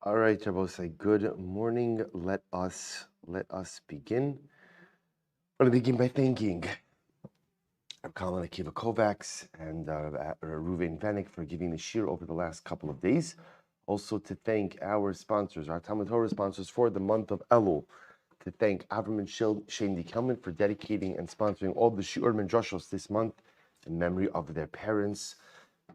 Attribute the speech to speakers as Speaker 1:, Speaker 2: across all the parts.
Speaker 1: All right, Rabbi, good morning. Let us begin. I want to begin by thanking Colin Akiva Kovacs and Ruven Vanik for giving the shir over the last couple of days. Also to thank our sponsors, our Talmud Torah sponsors for the month of Elul. To thank Avraham Shaindy Kelman for dedicating and sponsoring all the shiur and drashos this month in memory of their parents.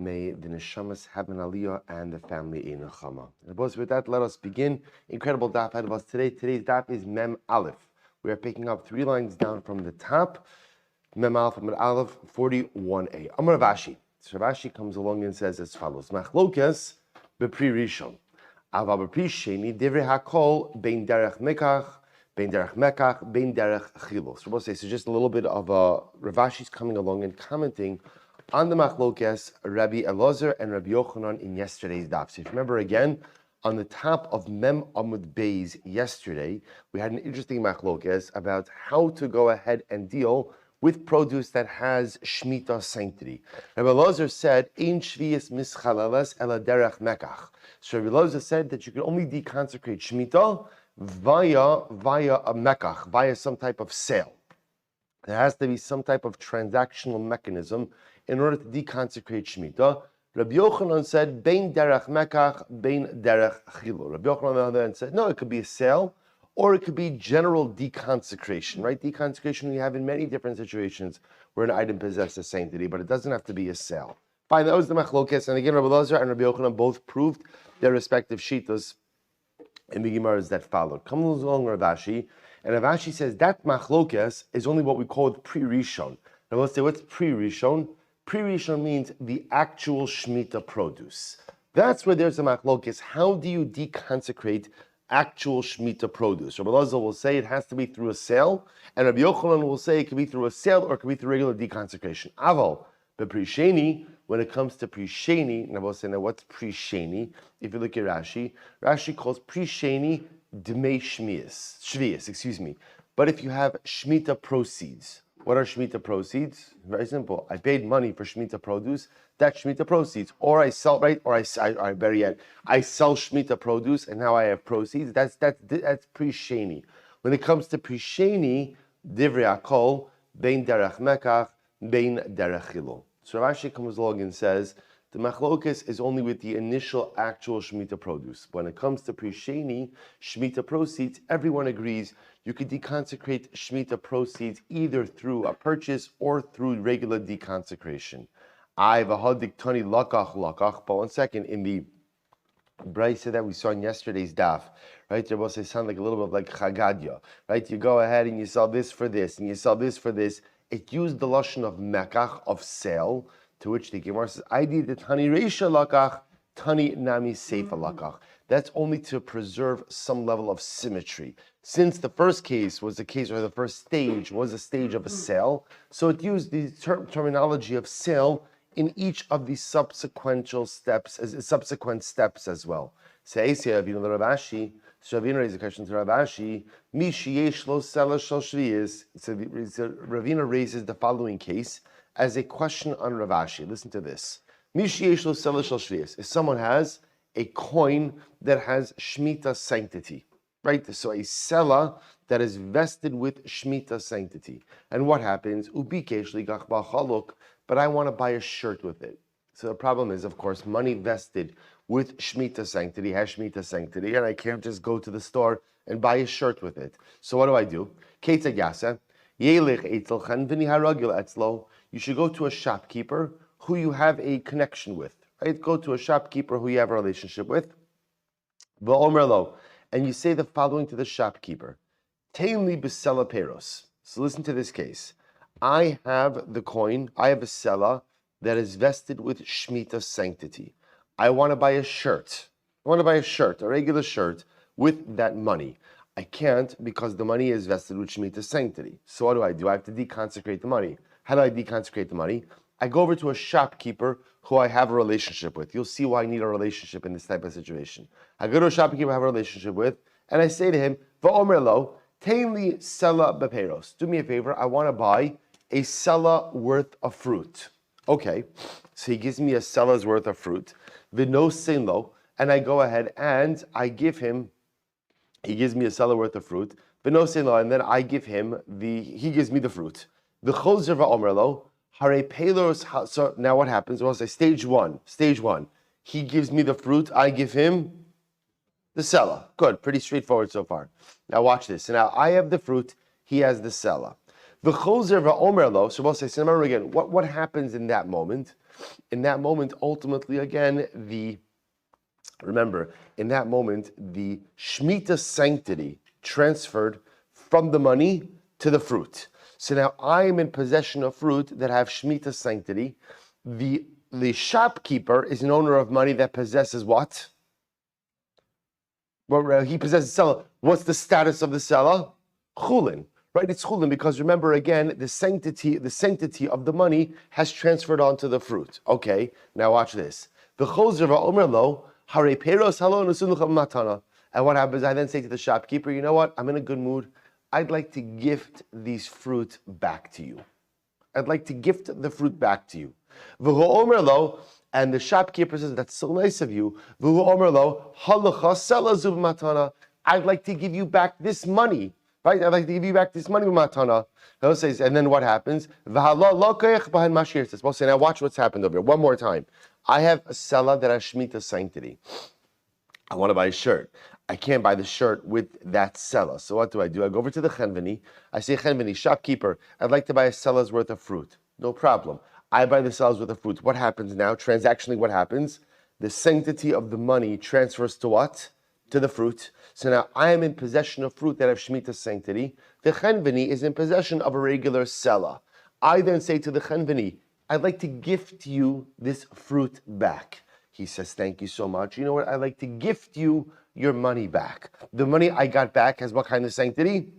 Speaker 1: May the neshamas have an aliyah and the family in nechama. And with that, let us begin. Incredible daf ahead of us today. Today's daf is Mem Aleph. We are picking up 3 lines down from the top. Mem Aleph, Mem Aleph, 41a. Amar Rav Ashi. So Rav Ashi comes along and says as follows: Machlokes bepri rishon, ava bepri sheni divrei hakol bein derech mekach, bein derech mekach, bein derech chilos. So we'll say so. Just a little bit of Rav Ashi's coming along and commenting on the machlokes Rabbi Elazar and Rabbi Yochanan in yesterday's daf. So if you remember again, on the top of Mem Amud Beis yesterday, we had an interesting machlokes about how to go ahead and deal with produce that has Shemitah sanctity. Rabbi Elazar said, Ein shvius mischaleles ela derech mekach. So Rabbi Elazar said that you can only deconsecrate Shemitah via a mekach, via some type of sale. There has to be some type of transactional mechanism in order to deconsecrate Shemitah. Rabbi Yochanan said, Bein derech mekach, bein derech chilo. Rabbi Yochanan on the other hand said, no, it could be a sale, or it could be general deconsecration, right? Deconsecration we have in many different situations where an item possesses sanctity, but it doesn't have to be a sale. Fine, that was the machlokes, and again, Rabbi Elazar and Rabbi Yochanan both proved their respective shitas in the Gemaras that followed. Come along, Rav Ashi, and Rav Ashi says that machlokes is only what we call pre-rishon. Now let's say, what's pre-rishon? Pre-rishon means the actual Shemitah produce. That's where there's a machlokes. How do you deconsecrate actual Shemitah produce? Rabbi Elazar will say it has to be through a sale, and Rabbi Yochanan will say it can be through a sale or it can be through regular deconsecration. Aval, but pre-sheni, when it comes to pre-sheni, and I will say now what's pre-sheni? If you look at Rashi, Rashi calls pre-sheni dmei shvius, But if you have Shemitah proceeds, what are Shemitah proceeds? Very simple. I paid money for Shemitah produce. That's Shemitah proceeds. Or I sell, right? Or I better yet, I sell Shemitah produce and now I have proceeds. That's pre-sheni. When it comes to pre-sheni, divrei hakol bein derech mekach bein derech chilo. So Rashi comes along and says the machlokes is only with the initial actual Shemitah produce. When it comes to pre-sheni, Shemitah proceeds, everyone agrees you could deconsecrate Shemitah proceeds either through a purchase or through regular deconsecration. But 1 second, in the Brisa that we saw in yesterday's daf, right? There was sound like a little bit like Chagadia, right? You go ahead and you sell this for this, and you sell this for this. It used the lashon of mekach, of sale, to which the Gemara says, I did the tani reisha lakach, tani nami seifa lakach. That's only to preserve some level of symmetry. Since the first case was the case, or the first stage was a stage of a sale, so it used the terminology of sale in each of the subsequent steps as well. So Ravina raises a question to Rav Ashi. So Ravina raises the following case as a question on Rav Ashi. Listen to this. If someone has a coin that has Shemitah sanctity, right? So a seller that is vested with Shemitah sanctity. And what happens? But I want to buy a shirt with it. So the problem is, of course, money vested with Shemitah sanctity has Shemitah sanctity, and I can't just go to the store and buy a shirt with it. So what do? You should go to a shopkeeper who you have a connection with. Right? Go to a shopkeeper who you have a relationship with. And you say the following to the shopkeeper. Taimli b'sela peros. So listen to this case. I have the coin, I have a seller that is vested with Shemitah sanctity. I want to buy a shirt. A regular shirt, with that money. I can't because the money is vested with Shemitah sanctity. So what do? I have to deconsecrate the money. How do I deconsecrate the money? I go over to a shopkeeper who I have a relationship with. You'll see why I need a relationship in this type of situation. I go to a shopkeeper I have a relationship with, and I say to him, V'omer lo, taimli sela beperos. Do me a favor, I want to buy a sela worth of fruit. Okay, so he gives me a sela's worth of fruit. V'no lo, and I go ahead and I give him, he gives me a seller worth of fruit, and then I give him he gives me the fruit. The choser va'omer hare pelos. So now what happens? We'll say stage one. He gives me the fruit, I give him the seller. Good, pretty straightforward so far. Now watch this. So now I have the fruit, he has the seller. The choser va'omer so we'll say, so remember again, what happens in that moment? In that moment, ultimately, again, remember, in that moment, the Shemitah sanctity transferred from the money to the fruit. So now I am in possession of fruit that have Shemitah sanctity. The shopkeeper is an owner of money that possesses what? Well, he possesses seller. What's the status of the seller? Chulin. Right, it's chulin because remember again, the sanctity of the money has transferred onto the fruit. Okay, now watch this. The choser va'omer lo hare peros halo nesunucha matana. And what happens? I then say to the shopkeeper, you know what? I'm in a good mood. I'd like to gift these fruit back to you. I'd like to gift the fruit back to you. V'ho'omer lo, and the shopkeeper says, that's so nice of you. V'ho'omer lo halacha sela zub matana. I'd like to give you back this money. Right, I'd like to give you back this money with matana. And then what happens? Well, say now watch what's happened over here. One more time. I have a seller that has Shemitah sanctity. I want to buy a shirt. I can't buy the shirt with that seller. So what do? I go over to the chenveni. I say, chenveni, shopkeeper, I'd like to buy a seller's worth of fruit. No problem. I buy the seller's worth of fruit. What happens now? Transactionally, what happens? The sanctity of the money transfers to what? To the fruit. So now I am in possession of fruit that have Shemitah sanctity. The chenveni is in possession of a regular seller. I then say to the chenveni, I'd like to gift you this fruit back. He says, thank you so much. You know what? I'd like to gift you your money back. The money I got back has what kind of sanctity?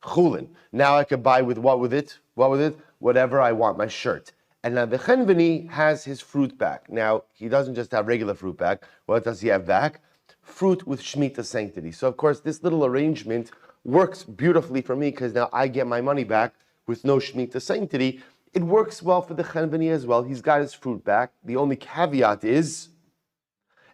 Speaker 1: Chulin. Now I could buy with what with it? What with it? Whatever I want, my shirt. And now the chenveni has his fruit back. Now, he doesn't just have regular fruit back. What does he have back? Fruit with Shemitah sanctity. So, of course, this little arrangement works beautifully for me because now I get my money back with no Shemitah sanctity. It works well for the chenveni as well. He's got his fruit back. The only caveat is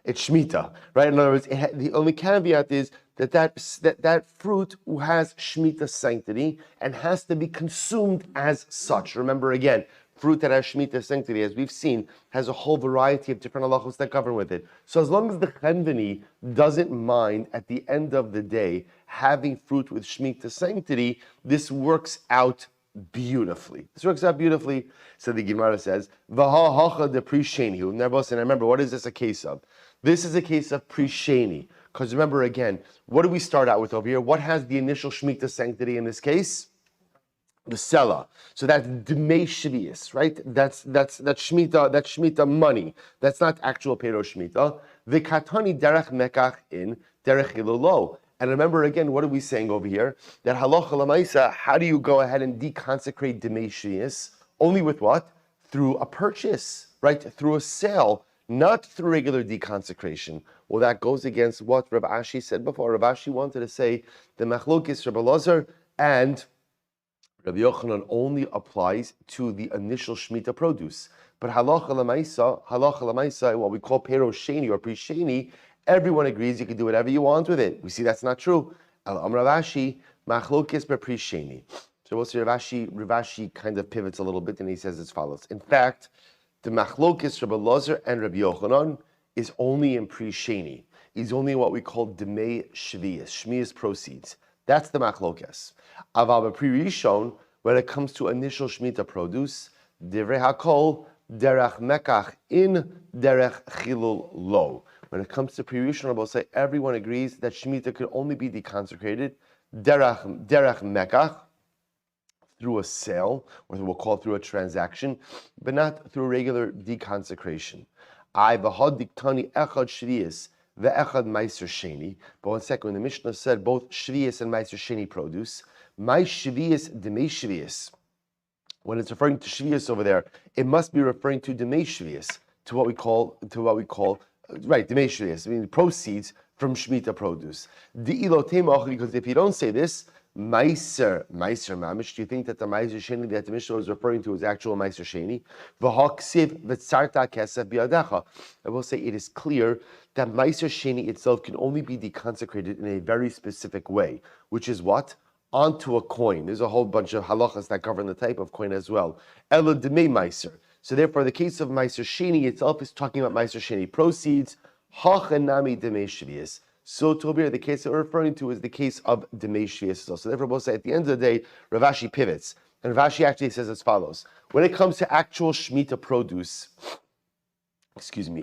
Speaker 1: it's Shemitah, right? In other words, the only caveat is that fruit has Shemitah sanctity and has to be consumed as such. Remember again, fruit that has Shemitah sanctity, as we've seen, has a whole variety of different halachos that govern with it. So as long as the chenveni doesn't mind at the end of the day having fruit with Shemitah sanctity, this works out beautifully. So the Gemara says, "V'ha hacha de pri sheni." And remember, what is this a case of? This is a case of pri sheni. Because remember again, what do we start out with over here? What has the initial Shemitah sanctity in this case? The seller. So that's Dmei Shvius, right? That's Shemitah money. That's not actual Pero Shemitah. The Katani Derech Mekach in Derech Hilolo. And remember again, what are we saying over here? That halacha lamaisa, how do you go ahead and deconsecrate Dmei Shvius? Only with what? Through a purchase, right? Through a sale, not through regular deconsecration. Well, that goes against what Rav Ashi said before. Rav Ashi wanted to say the machlokes Rabbi Elazar and Rabbi Yochanan only applies to the initial Shemitah produce. But halacha l'maisa, what we call pero sheni or pri sheni, everyone agrees you can do whatever you want with it. We see that's not true. Rav Ashi, machlokes pri sheni. So we'll see Rav Ashi kind of pivots a little bit and he says as follows. In fact, the machlokes Rabbi Elazar and Rabbi Yochanan is only in pri sheni. He's only what we call Dmei Shvius, Shmius proceeds. That's the machlokes. Aval b'pri rishon, when it comes to initial Shemitah produce, divrei hakol derech mekach in derech chilul lo. When it comes to pri rishon, we'll say everyone agrees that Shemitah could only be deconsecrated derech mekach, through a sale, or we'll call it through a transaction, but not through regular deconsecration. I v'had diktani echad shvius ve'echad meiser sheni. But 1 second, when the Mishnah said both shvius and meiser sheni produce, my shvius demei shvius. When it's referring to shvius over there, it must be referring to demei shvius, to what we call right demei shvius. I mean proceeds from Shemitah produce. Because if you don't say this, Meiser Mamish. Do you think that the Meiser Sheni that the Mishnah was referring to is actual Meiser Sheni? V'haksiv v'tzarta kesef biyadecha. I will say it is clear that Meiser Sheni itself can only be deconsecrated in a very specific way, which is what? Onto a coin. There's a whole bunch of halachas that govern the type of coin as well. Ela demei Meiser. So therefore, the case of Meiser Sheni itself is talking about Meiser Sheni proceeds. Hachanami demei shvius. So Tobir, the case that we're referring to is the case of Demei Shvius. So therefore, both say at the end of the day, Rav Ashi pivots. And Rav Ashi actually says as follows. When it comes to actual Shemitah produce,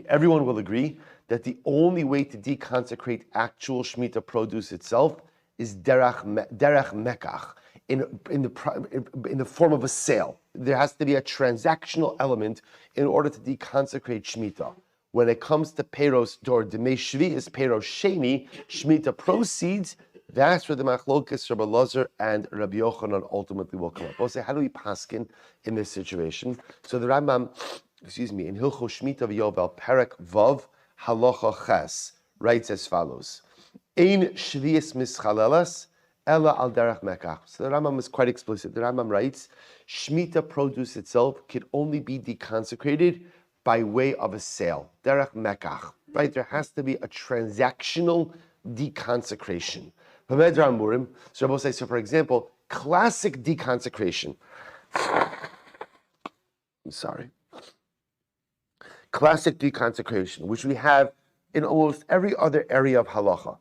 Speaker 1: everyone will agree that the only way to deconsecrate actual Shemitah produce itself is derech mekach, in the form of a sale. There has to be a transactional element in order to deconsecrate Shemitah. When it comes to Peiros or Demei Shvius, Peiros Sheni, Shemitah proceeds, that's where the Machlokas, Rabbi Lazar and Rabbi Yochanan ultimately will come up. We'll say, how do we paskin in this situation? So the Rambam, in Hilcho Shemitah v'Yovel, Perek Vav, Halacha Ches, writes as follows: Ein Shvius mischalelas, ela al derech mekach. So the Rambam is quite explicit. The Rambam writes, Shemitah produce itself can only be deconsecrated by way of a sale, derech mekach, right? There has to be a transactional deconsecration. So Rabbi say, so for example, classic deconsecration. Classic deconsecration, which we have in almost every other area of halacha,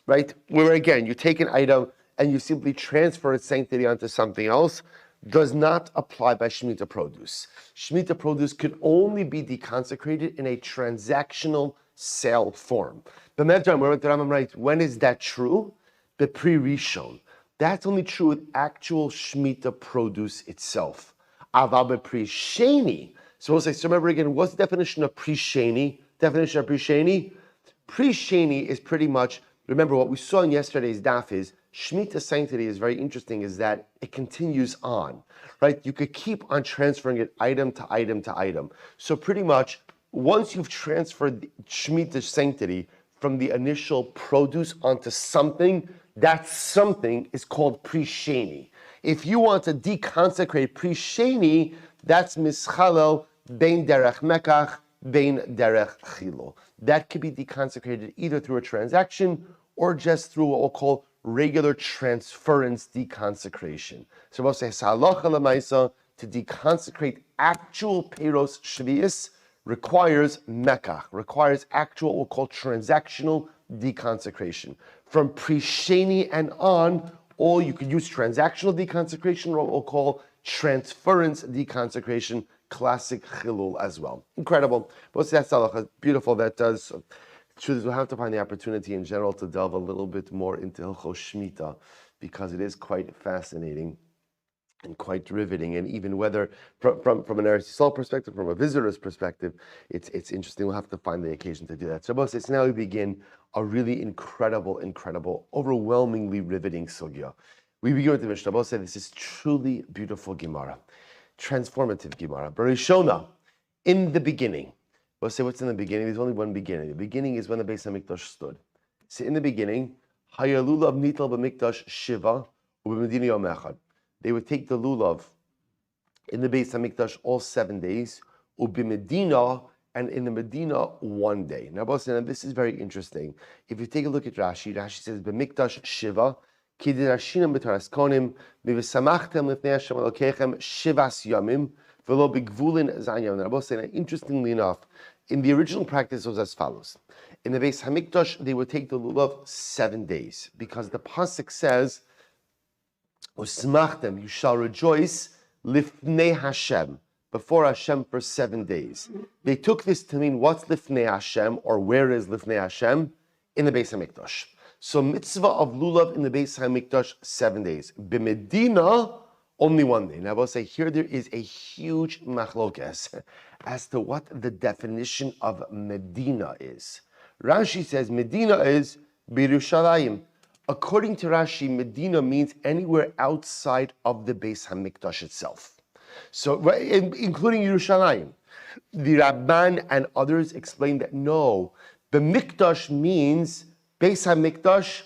Speaker 1: right? Where again, you take an item and you simply transfer its sanctity onto something else, does not apply by Shemitah produce. Shemitah produce could only be deconsecrated in a transactional sale form. The Rambam writes, when is that true? The pre-rishon. That's only true with actual Shemitah produce itself. Aval pre-sheni. So we'll say, so remember again, what's the definition of pre-sheni? Definition of pre-sheni? Pre-sheni is pretty much, remember what we saw in yesterday's daf is, Shemitah sanctity is very interesting, is that it continues on, right? You could keep on transferring it item to item to item. So pretty much, once you've transferred the Shemitah sanctity from the initial produce onto something, that something is called pre-sheni. If you want to deconsecrate pre-sheni, that's mischalel bein derech mekach, bein derech chilo. That could be deconsecrated either through a transaction or just through what we'll call regular transference deconsecration. So we'll say halacha lemaisa, to deconsecrate actual Peiros Shvius requires mekach, requires actual what we'll call transactional deconsecration. From pre-sheni and on, or you could use transactional deconsecration or what we'll call transference deconsecration, classic chilul as well. Incredible. But that's beautiful. That does. Truth is, we'll have to find the opportunity in general to delve a little bit more into Hilchos Shemitah, because it is quite fascinating and quite riveting. And even whether from an Eretz Yisrael perspective, from a visitor's perspective, it's interesting. We'll have to find the occasion to do that. So now we begin a really incredible, overwhelmingly riveting sugya. We begin with the Mishnah. Both say this is truly beautiful Gemara, transformative Gemara. Barishona, in the beginning. We'll say what's in the beginning. There's only one beginning. The beginning is when the Beis HaMikdash stood. So in the beginning, Hayalulav nital b'mikdash shiva u'b'medina yom echad. They would take the lulav in the Beis HaMikdash all 7 days, u'b'medina, and in the Medina 1 day. Now, this is very interesting. If you take a look at Rashi, Rashi says b'mikdash shiva kidirashinam b'taras konim v'samachtem lifnei Hashem Elokechem shivas yamim. Interestingly enough, in the original practice it was as follows. In the Beis HaMikdash, they would take the lulav 7 days, because the pasuk says, "Usmachtem, you shall rejoice lifnei Hashem, before Hashem for 7 days." They took this to mean what's lifnei Hashem, or where is lifnei Hashem? In the Beis HaMikdash. So mitzvah of lulav in the Beis HaMikdash 7 days. B'Medina, only 1 day. Now I will say here there is a huge machlokes as to what the definition of Medina is. Rashi says Medina is Birushalayim. According to Rashi, Medina means anywhere outside of the Beis HaMikdash itself. So, including Yerushalayim. The Rabban and others explain that no, the Mikdash means Beis HaMikdash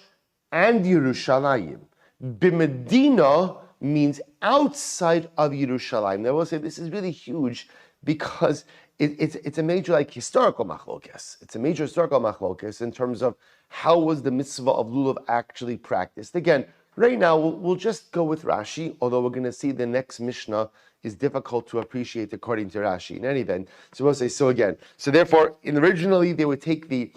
Speaker 1: and Yerushalayim. B'Medina means outside of Yerushalayim. Now, I will say this is really huge because it's a major historical machlokes. It's a major historical machlokes in terms of how was the mitzvah of lulav actually practiced. Again, right now we'll just go with Rashi, although we're going to see the next Mishnah is difficult to appreciate according to Rashi. In any event, so we'll say so therefore, originally they would take the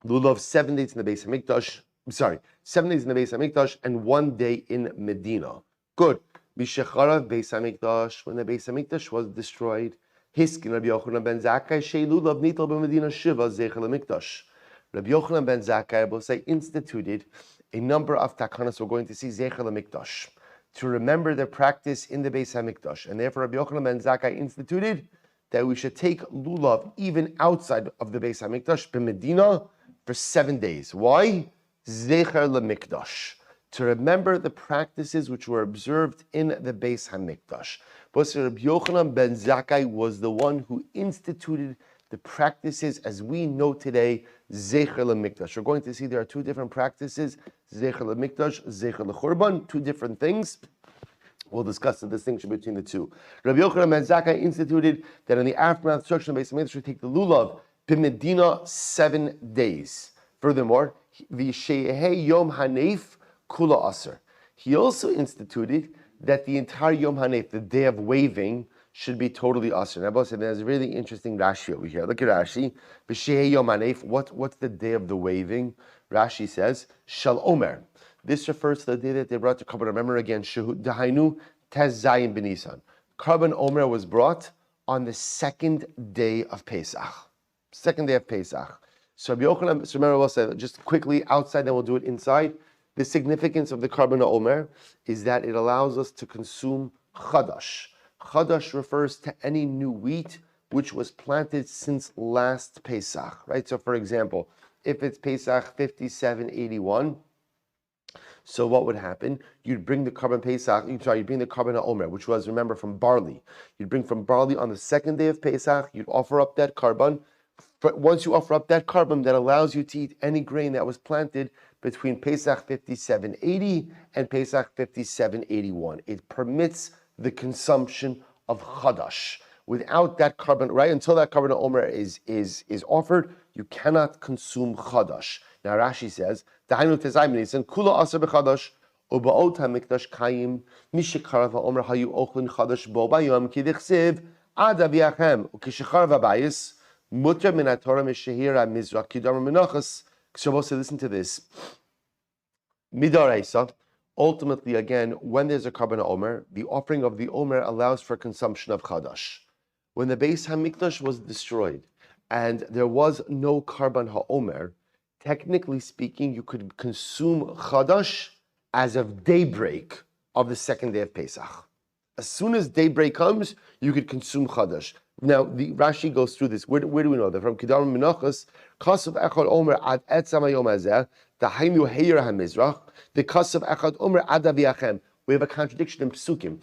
Speaker 1: lulav 7 days in the Beis Hamikdash. 7 days in the Beis Hamikdash and 1 day in Medina. Good. B'shecharav Beis Hamikdash, when the Beis Hamikdash was destroyed, Hiskin Rabbi Yochanan ben Zakkai shei lulav nital b'Medina shiva zecher lemikdash. Rabbi Yochanan ben Zakkai will say instituted a number of takanas we're going to see zecher lemikdash to remember the practice in the Beis Hamikdash, and therefore Rabbi Yochanan ben Zakkai instituted that we should take lulav even outside of the Beis Hamikdash b'Medina for 7 days. Why? Zecher lemikdash, to remember the practices which were observed in the Beis Hamikdash. But Rabbi Yochanan ben Zakkai was the one who instituted the practices as we know today, Zecher lemikdash. We're going to see there are two different practices, Zecher lemikdash, Zecher lechurban, two different things. We'll discuss the distinction between the two. Rabbi Yochanan ben Zakkai instituted that in the aftermath destruction of Beis Hamikdash, we take the lulav b'Medina 7 days. Furthermore, the She'ehei Yom Hanef Kula Aser. He also instituted that the entire Yom Hanef, the day of waving, should be totally Aser. Now, both said there's a really interesting Rashi over here. Look at Rashi. She'ehei Yom Hanef. What's the day of the waving? Rashi says Shal Omer. This refers to the day that they brought the Karban. Remember again, Shehu Dahainu Tez Zayin B'Nisan. Karban Omer was brought on the 2nd day of Pesach. 2nd day of Pesach. So Rabbi Yochanan, so remember we'll say just quickly outside, then we'll do it inside. The significance of the Karban Omer is that it allows us to consume chadash. Chadash refers to any new wheat which was planted since last Pesach, right? So for example, if it's Pesach 5781, so what would happen? You'd bring the Karban Pesach, you'd bring the Karban Omer, which was, remember, from barley. You'd bring from barley on the 2nd day of Pesach, you'd offer up that Karban. But once you offer up that Karban, that allows you to eat any grain that was planted between Pesach 5780 and Pesach 5781. It permits the consumption of chadash. Without that Karban, right, until that Karban Omer is offered, you cannot consume chadash. Now Rashi says, "Dahainu tezayim b'nisan kula aser b'chadash u'ba'ot hamikdash kayim mishekarav ha'omer hayu ochlin chadash bo bayom kidichsiv ad aviachem ukishekarav habayis mutra min haTorah mishehira mizrach kidam menachas." So listen to this. Midaraisa. Ultimately, again, when there's a Karban Omer, the offering of the Omer allows for consumption of chadash. When the Beis Hamikdash was destroyed and there was no Karban HaOmer, technically speaking, you could consume chadash as of daybreak of the 2nd day of Pesach. As soon as daybreak comes, you could consume chadash. Now, the Rashi goes through this. Where do we know that? From Kedar Menachos, Kasav Echad Omer ad Etzam Hayom Hazeh, Dahainu Heir HaMizrach, the Kasav Echad Omer ad Aviachem. We have a contradiction in Psukim.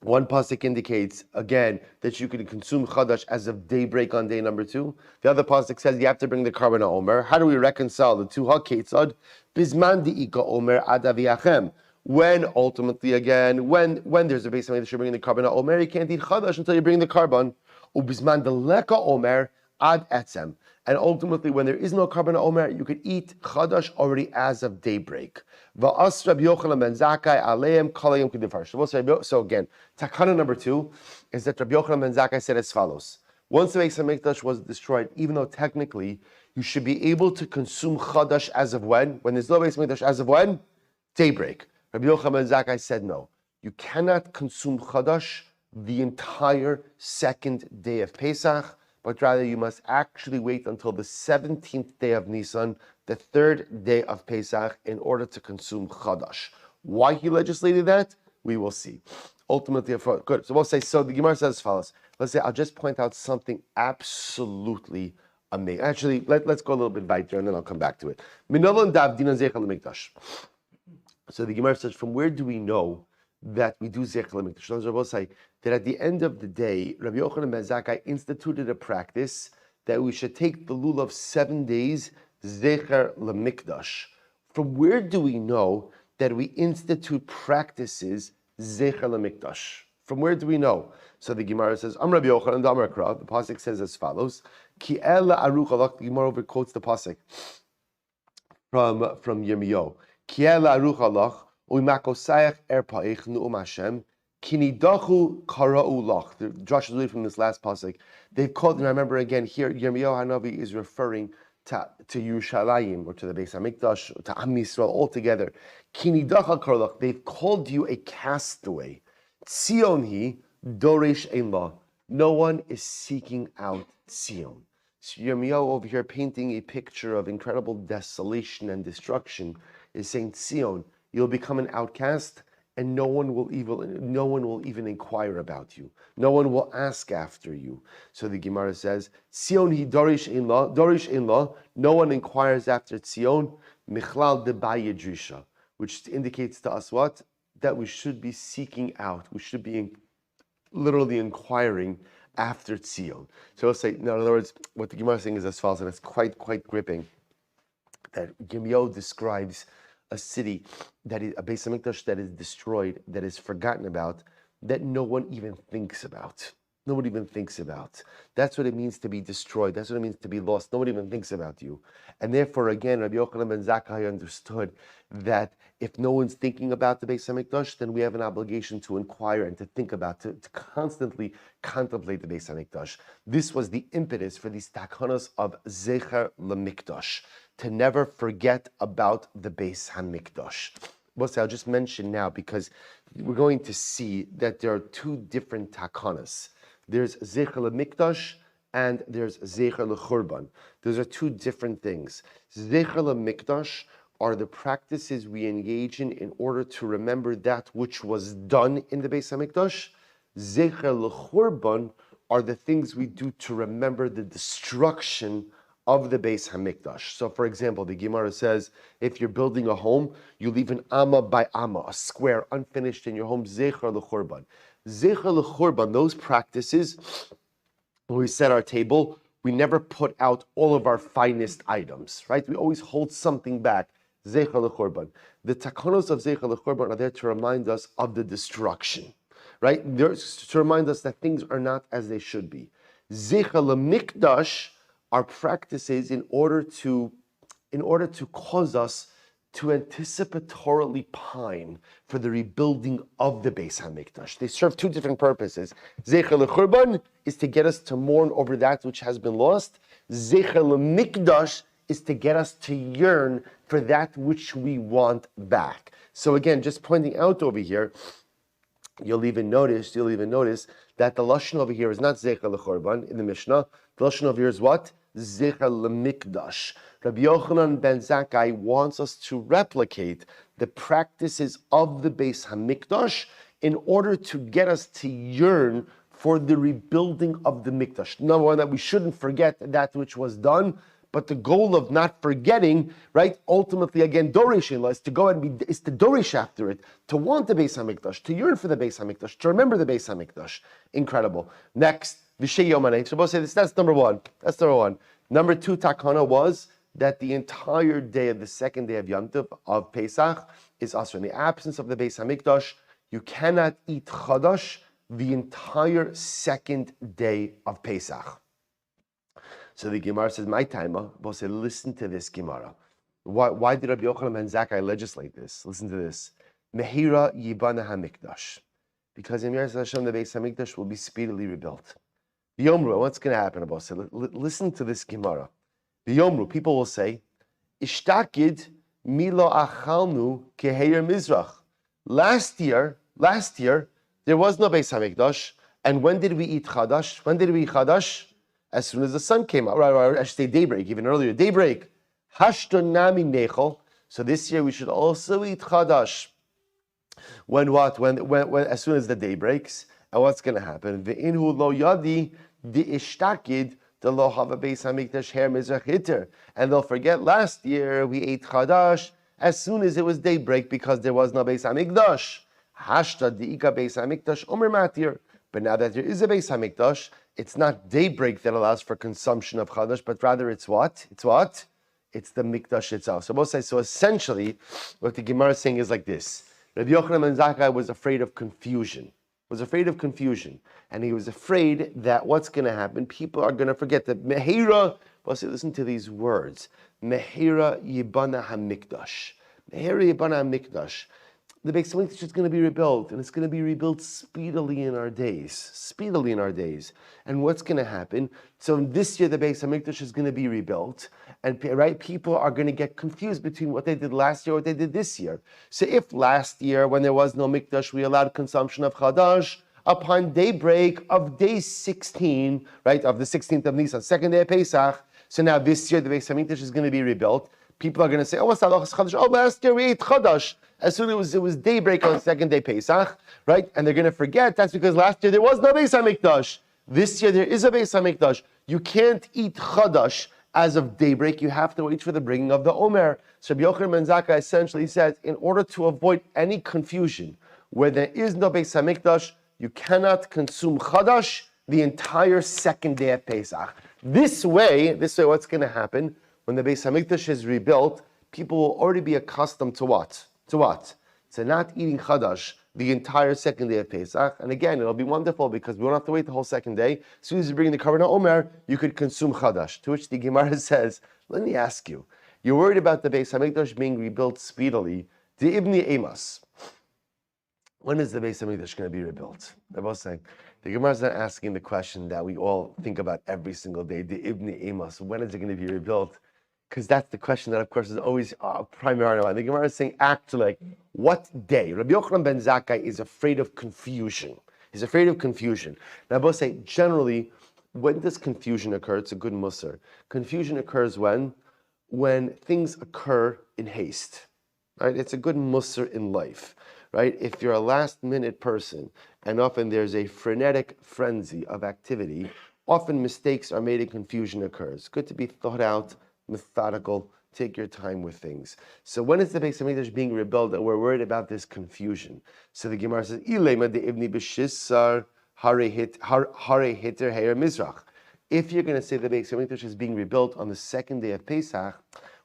Speaker 1: One pasuk indicates, again, that you can consume chadash as of daybreak on day number 2. The other pasuk says you have to bring the Karban Omer. How do we reconcile the two? HaKetzad, Bizman Di'ika Omer ad Aviachem. When ultimately, again, when there's a Beis Hamikdash, you're bringing the Karban Omer, you can't eat chadash until you bring the Karban. Ubizman deleka Omer ad etzem. And ultimately, when there is no Karban Omer, you could eat chadash already as of daybreak. Va'as Rabbi Yochanan ben Zakkai aleim kalayim k'difar. So again, takana number 2 is that Rabbi Yochanan ben Zakkai said as follows: once the Beis Hamikdash was destroyed, even though technically you should be able to consume chadash as of when? When there's no Beis Hamikdash, as of when? Daybreak. Rabbi Yochanan ben Zakkai said no. You cannot consume chadash the entire 2nd day of Pesach, but rather you must actually wait until the 17th day of Nisan, the 3rd day of Pesach, in order to consume chadash. Why he legislated that, we will see. Ultimately, good. So we'll say, so the Gemara says as follows. Let's say, I'll just point out something absolutely amazing. Actually, let's go a little bit weiter and then I'll come back to it. Minolan dav dinan zeichel lemikdash. So the Gemara says, from where do we know that we do Zecher Lemikdash? Rabbi say that at the end of the day, Rabbi Yochanan ben Zakkai instituted a practice that we should take the lulav 7 days, Zecher Lemikdash. From where do we know that we institute practices zecher lemikdash. From where do we know? So the Gemara says, Rabbi Yochanan Amar Kra. The pasuk says as follows: Ki ela aruch alach. The Gemara over quotes the pasuk from Yirmiyahu. Ki ela aruch alach u'makosayach erpaich nu'um Hashem kinidachu kara'u lach. The Josh is reading from this last pasuk. They've called, and I remember again here, Yirmiyahu Hanavi is referring to Yerushalayim, or to the Beis Hamikdash, to Am Yisrael altogether. Kinidacha kara'u. They've called you a castaway. Tzion hi doresh ein. No one is seeking out Tzion. So Yirmiyahu over here painting a picture of incredible desolation and destruction is saying, Tzion, you'll become an outcast, and no one will even inquire about you. No one will ask after you. So the Gemara says, Tzion hi dorish ein la. No one inquires after Tzion. Michlal debaye drisha, which indicates to us what? That we should be seeking out. We should be literally inquiring after Tzion. So I'll say, in other words, what the Gemara is saying is as follows, and it's quite gripping, that Yirmiyahu describes a city that is a Beis Hamikdash that is destroyed, that is forgotten about, that no one even thinks about. No one even thinks about. That's what it means to be destroyed. That's what it means to be lost. No one even thinks about you. And therefore, again, Rabbi Yochanan ben Zakkai understood that if no one's thinking about the Beis Hamikdash, then we have an obligation to inquire and to think about, to constantly contemplate the Beis Hamikdash. This was the impetus for these takanos of Zecher Lemikdash, to never forget about the Beis Hamikdash. I'll just mention now, because we're going to see that there are two different takanas. There's Zecher Lemikdash and there's Zecher Lechurban. Those are two different things. Zecher Lemikdash are the practices we engage in order to remember that which was done in the Beis Hamikdash. Zecher Lechurban are the things we do to remember the destruction of the Beis Hamikdash. So, for example, the Gemara says, if you're building a home, you leave an amma by amma, a square unfinished in your home. Zecher Lechurban. Zecher Lechurban, those practices, when we set our table, we never put out all of our finest items, right? We always hold something back. Zecher Lechurban. The takanos of Zecher Lechurban are there to remind us of the destruction, right? They're to remind us that things are not as they should be. Zecher Lemikdash are practices in order to cause us to anticipatorily pine for the rebuilding of the Beis Hamikdash. They serve two different purposes. Zecher Lechurban is to get us to mourn over that which has been lost. Zecher Lemikdash is to get us to yearn for that which we want back. So again, just pointing out over here, you'll even notice that the lashon over here is not Zecher Lechurban in the Mishnah. The lashon over here is what? Zecher Lemikdash. Rabbi Yochanan ben Zakkai wants us to replicate the practices of the Beis Hamikdash in order to get us to yearn for the rebuilding of the Mikdash. Number one, that we shouldn't forget that which was done, but the goal of not forgetting, right, ultimately, again, Doresh is to go and is to Doresh after it, to want the Beis Hamikdash, to yearn for the Beis Hamikdash, to remember the Beis Hamikdash. Incredible. Next, V'shei Yomanei. So both say this, that's number one. That's number one. Number two, takana was that the entire day of the second day of Yom Tov, of Pesach, is Asr. In the absence of the Beis Hamikdash, you cannot eat Chadash the entire second day of Pesach. So the Gemara says, my timer, both say, listen to this Gemara. Why did Rabbi Yochanan ben Zakkai legislate this? Listen to this. Mehira Yibana HaMikdash. Because in Yom Hashem, the Beis Hamikdash will be speedily rebuilt. The Yomru, what's going to happen about it? Listen to this Gemara. The Yomru, people will say, Ishtakid Milo Achalnu Keheir Mizrach. Last year, there was no Beis Hamikdash. And when did we eat Chadash? When did we eat Chadash? As soon as the sun came out. Right, I should say daybreak, even earlier. Daybreak. Hashtonami Nechol. So this year we should also eat Chadash. When what? When as soon as the day breaks. And what's going to happen? Ve'inhu lo yadi di ishtakid the lo hava Beis Hamikdash her mizrach hitter. And they'll forget last year we ate Chadash as soon as it was daybreak because there was no Beis Hamikdash. Hashta di ika Beis Hamikdash omer matir. But now that there is a Beis Hamikdash, it's not daybreak that allows for consumption of Chadash, but rather it's what? it's the mikdash itself. So essentially, what the Gemara is saying is like this. Rabbi Yochanan ben Zakkai was afraid of confusion. And he was afraid that what's going to happen, people are going to forget that Mehira, listen to these words, Mehira Yibana HaMikdash. Mehira Yibana HaMikdash. The Beis Hamikdash is going to be rebuilt, and it's going to be rebuilt speedily in our days. And what's going to happen? So this year, the Beis Hamikdash is going to be rebuilt, and people are going to get confused between what they did last year and what they did this year. So if last year, when there was no Mikdash, we allowed consumption of Chadash upon daybreak of day 16, right, of the 16th of Nisan, second day of Pesach. So now this year, the Beis Hamikdash is going to be rebuilt. People are going to say, what's that? Oh, last year we ate Chadash. As soon as it was daybreak on the second day Pesach, right? And they're going to forget that's because last year there was no Beis Hamikdash. This year there is a Beis Hamikdash. You can't eat Chadash as of daybreak. You have to wait for the bringing of the Omer. So Rabbi Yochanan ben Zakkai essentially says, in order to avoid any confusion, where there is no Beis Hamikdash, you cannot consume Chadash the entire second day of Pesach. This way, what's going to happen? When the Beis Hamikdash is rebuilt, people will already be accustomed to what? To not eating Chadash the entire second day of Pesach. And again, it'll be wonderful because we don't have to wait the whole second day. As soon as you bring the Karban Omer, you could consume Chadash. To which the Gemara says, let me ask you, you're worried about the Beis Hamikdash being rebuilt speedily. The Ibni Amos. When is the Beis Hamikdash going to be rebuilt? They're both saying, the Gemara is not asking the question that we all think about every single day. The Ibni Amos. When is it going to be rebuilt? Because that's the question that, of course, is always primary. The Gemara is saying, actually, what day? Rabbi Yochanan ben Zakkai is afraid of confusion. He's afraid of confusion. Now, I both say, generally, when does confusion occur? It's a good musar. Confusion occurs when things occur in haste. Right? It's a good musar in life. Right? If you're a last-minute person, and often there's a frenetic frenzy of activity, often mistakes are made and confusion occurs. Good to be thought out, methodical, take your time with things. So when is the Beis Hamikdash being rebuilt and we're worried about this confusion? So the Gemara says, Ilema de Ibni B'Shissar Hare Hiter Heir Mizrach. If you're going to say the Beis Hamikdash is being rebuilt on the second day of Pesach,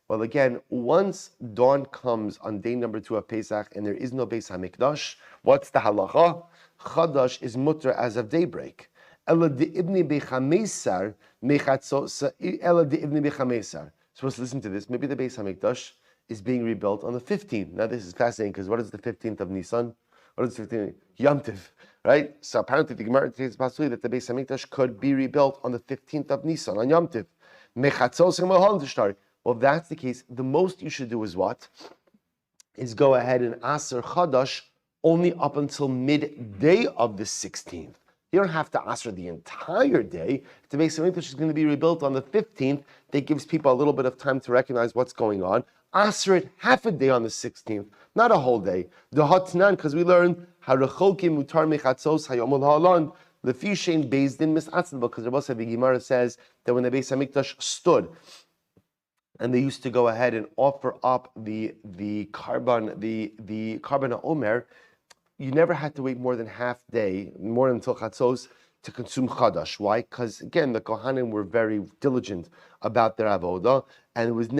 Speaker 1: well, again, once dawn comes on day number 2 of Pesach and there is no Beis Hamikdash, what's the halacha? Chadash is mutter as of daybreak. Ela de Ibni B'Chamesar Ela de Ibni B'Chamesar. So let's listen to this. Maybe the Beis Hamikdash is being rebuilt on the 15th. Now this is fascinating because what is the 15th of Nisan? What is the 15th? Yom Tiv, right? So apparently the Gemara takes possibly that the Beis Hamikdash could be rebuilt on the 15th of Nisan, on Yom Tiv. Well, if that's the case, the most you should do is what? Is go ahead and aser Chadash only up until midday of the 16th. You don't have to aser the entire day. If the Beis Hamikdash is going to be rebuilt on the 15th, that gives people a little bit of time to recognize what's going on. Aser it half a day on the 16th, not a whole day. The Hatnan, because we learned Haracholkim Mutar Mechatzos Hayomul Ha'alon Lefishein Beis Din Misatzl, because Rabbi Silber Gemara says that when the Beis Hamikdash stood, and they used to go ahead and offer up the Karban Omer, you never had to wait more than half day, more than until Chatzos, to consume Chadash. Why? Because again, the Kohanim were very diligent about their avodah, and it was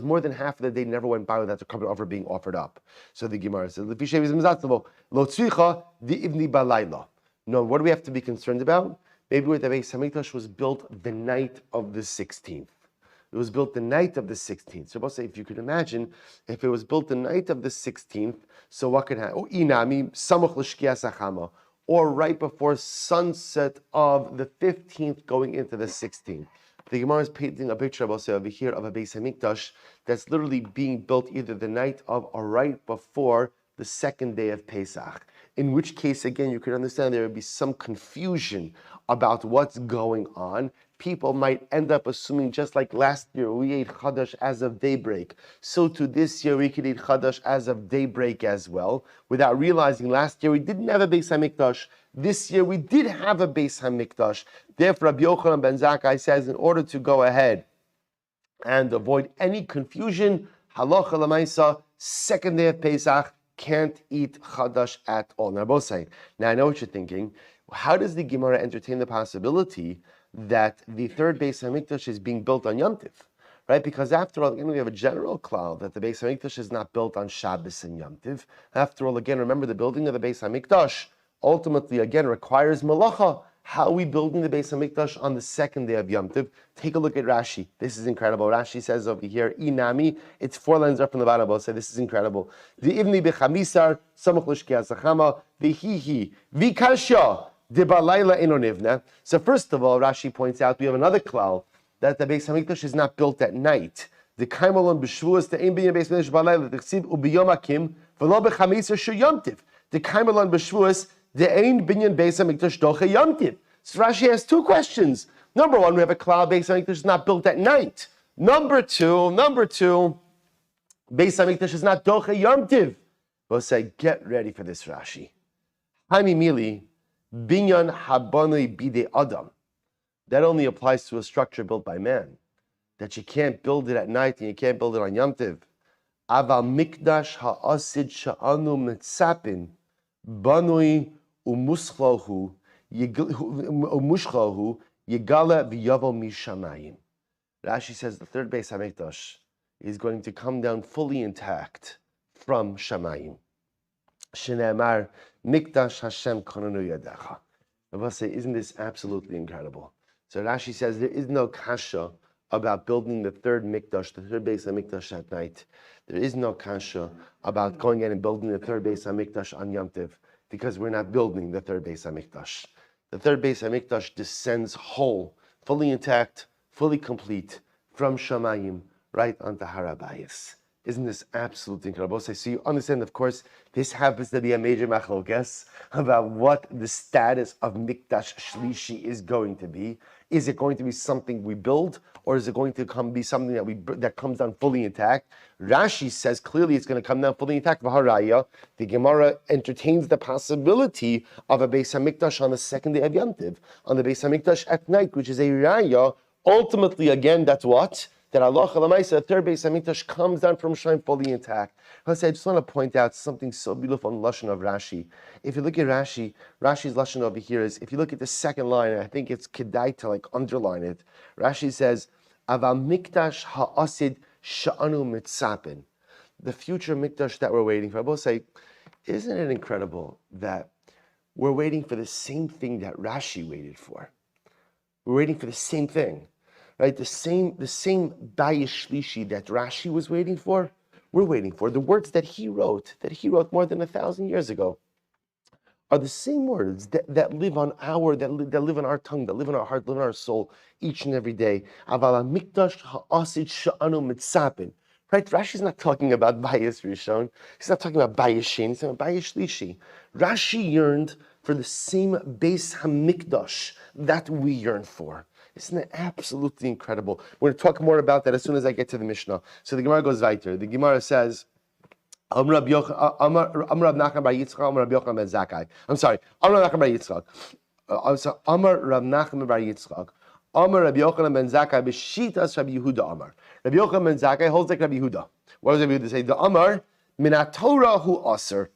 Speaker 1: more than half of the day never went by without the Karban Omer being offered up. So the Gemara says, Lo tzricha di ivni balayla. No, what do we have to be concerned about? Maybe where the Beis Hamikdash was built the night of the 16th. It was built the night of the 16th. So, if you could imagine, if it was built the night of the 16th, so what could happen? Or right before sunset of the 15th going into the 16th. The Gemara is painting a picture over here of a Beis Hamikdash that's literally being built either the night of or right before the second day of Pesach. In which case, again, you could understand there would be some confusion about what's going on. People might end up assuming, just like last year, we ate Chadash as of daybreak. So to this year, we could eat Chadash as of daybreak as well, without realizing last year we didn't have a Beis Hamikdash. This year we did have a Beis Hamikdash. Therefore, Rabbi Yochanan ben Zakkai says, in order to go ahead and avoid any confusion, halacha l'maisa, second day of Pesach, can't eat Chadash at all. Now, both saying, now I know what you're thinking. How does the Gemara entertain the possibility that the third Beis Hamikdash is being built on Yom Tov, right? Because after all, again, we have a general cloud that the Beis Hamikdash is not built on Shabbos and Yom Tov. After all, again, remember the building of the Beis Hamikdash ultimately, again, requires malacha. How are we building the Beis Hamikdash on the second day of Yom Tov? Take a look at Rashi. This is incredible. Rashi says over here, Inami, it's 4 lines up from the bottom. I'll say this is incredible. The Ivni bechamisar, samach l'shkias achama, v'hihi, v'kasha, debalayla enonivna. So first of all, Rashi points out we have another klal that the Beis Hamikdash is not built at night. The kaimalon b'shvuas, the ein binyan Beis Hamikdash balayla, the chsiv ubiyom hakim, v'lo bechamisar sheyom tiv. The kaimalon b'shvuas, the ein binyan Beis Hamikdash doche yom tiv. So Rashi has 2 questions. Number 1, we have a cloud Beis Hamikdash is not built at night. Number two, Beis Hamikdash is not doche yom tiv. We'll say, get ready for this, Rashi. Haimi mili, binyan habonui bide adam. That only applies to a structure built by man. That you can't build it at night and you can't build it on yom tiv. Aval mikdash ha'asid sha'anu mitzapin, banui umuschlohu, umushchohu yigala v'yavo mishamayim. Rashi says the third Beis Hamikdash is going to come down fully intact from Shamayim. Shneimar mikdash Hashem konanu yadecha. I will say, isn't this absolutely incredible? So Rashi says there is no kasha about building the third mikdash, the third Beis Hamikdash at night. There is no kasha about going in and building the third Beis Hamikdash on Yom Tov, because we're not building the third Beis Hamikdash. The third Beis Hamikdash descends whole, fully intact, fully complete, from Shamayim right onto Har HaBayis. Isn't this absolutely incredible? So you understand, of course, this happens to be a major machlokes about what the status of Mikdash Shlishi is going to be. Is it going to be something we build, or is it going to be something that comes down fully intact? Rashi says clearly it's going to come down fully intact. V'haraya, the Gemara entertains the possibility of a Beis Hamikdash on the second day of Yom Tov, on the Beis Hamikdash at night, which is a raya. Ultimately, again, that's what? That Allah Lamaisa, the third Beis Hamikdash comes down from Shaim fully intact. I just want to point out something so beautiful in the Lashon of Rashi. If you look at Rashi, Rashi's Lashon over here is, if you look at the second line, I think it's kedai to underline it. Rashi says, Aval mikdash ha'asid sha'anu mitzapin. The future mikdash that we're waiting for. I will say, isn't it incredible that we're waiting for the same thing that Rashi waited for? We're waiting for the same thing. Right, the same Bayis Shlishi that Rashi was waiting for, we're waiting for. The words that he wrote more than 1,000 years ago, are the same words that live on that live in our tongue, that live in our heart, live in our soul each and every day. Aval mikdash ha'asid sha'anu mitzapin. Right, Rashi's not talking about Bayis Rishon. He's not talking about Bayis Shin. He's talking about Bayis Shlishi. Rashi yearned for the same Beis Hamikdash that we yearn for. Isn't that absolutely incredible? We're going to talk more about that as soon as I get to the Mishnah. So the Gemara goes weiter. The Gemara says, Amar Rab Nachman bar Yitzchak, Amar Rab Yochanan ben Zakkai. I'm sorry, Amar Rab Nachman bar Yitzchak. Amar Rab Nachman bar Yitzchak. Amar Rab Yochanan ben Zakkai b'shitas Rabbi Yehuda Amar. Rabbi Yochanan ben Zakkai holds like Rabbi Yehuda. What does Rabbi Yehuda say? The Amar minat Torah hu aser.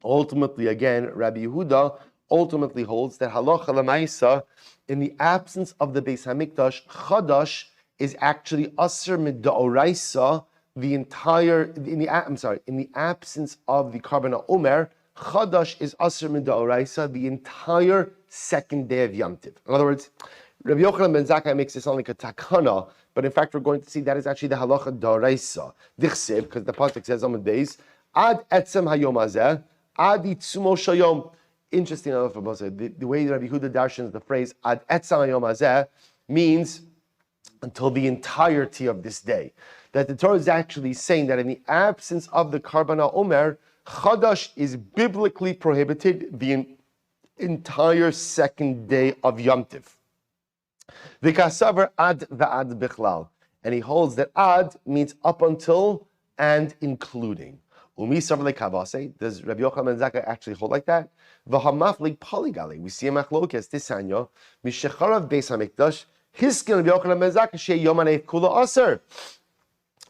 Speaker 1: Ultimately, again, Rabbi Yehuda ultimately holds that halacha l'maisa, in the absence of the Beis Hamikdash, chadash is actually aser mid'oraisa. In the absence of the Karban HaOmer, chadash is aser mid'oraisa the entire second day of Yom Tov. In other words, Rabbi Yochanan ben Zakkai makes it sound like a takana, but in fact we're going to see that is actually the halacha d'oraisa. Dichsev, because the pasuk says on the days, ad etzem hayom hazeh, ad itzumo shayom. Interesting enough, the way Rabbi Yehuda darshans the phrase ad etzem hayom hazeh means until the entirety of this day. That the Torah is actually saying that in the absence of the Karban HaOmer, Chadash is biblically prohibited the entire second day of Yom Tov. V'kasaver ad v'ad bichlal. And he holds that ad means up until and including. Umisav lekavase, does Rabbi Yochanan ben Zakkai actually hold like that? V'hamaflik polygali. We see a machlokes tisanyo, mishecharav beis hamikdash, hiskin Rabbi Yochanan ben Zakkai shei yom hanef kula aser.